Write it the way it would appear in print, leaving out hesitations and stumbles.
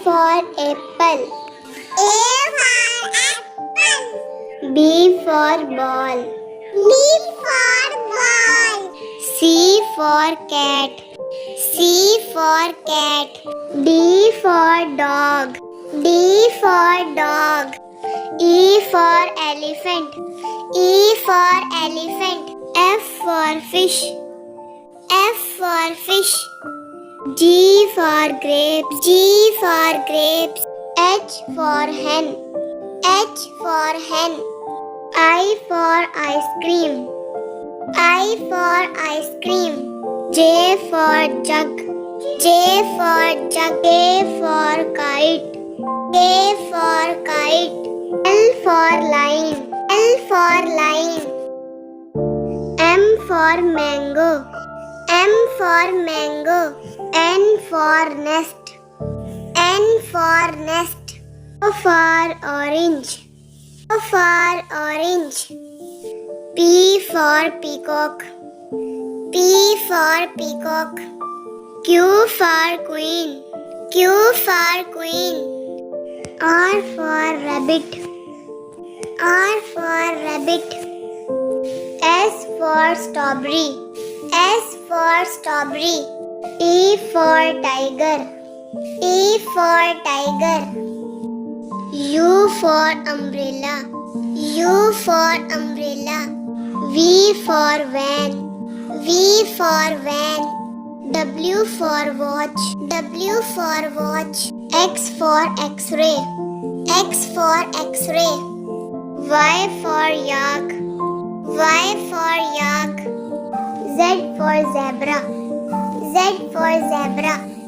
for apple. A for apple. B for ball. B for ball. C for cat. C for cat. D for dog. D for dog. E for elephant. E for elephant. F for fish. F for fish. G for grapes. G for grapes. H for hen. H for hen. I for ice cream. I for ice cream. J for jug. J for jug. K for kite. K for kite. L for line. L for line. M for mango. M for mango. N for nest. N for nest. O for orange. O for orange. P for peacock. P for peacock. Q for queen. Q for queen. R for rabbit. R for rabbit. S for strawberry. S for strawberry. T for tiger. T for tiger. U for umbrella. U for umbrella. V for van. V for van. W for watch. W for watch. X for x-ray. X for x-ray. Y for yak. Y for yak. Z for zebra. Z for zebra.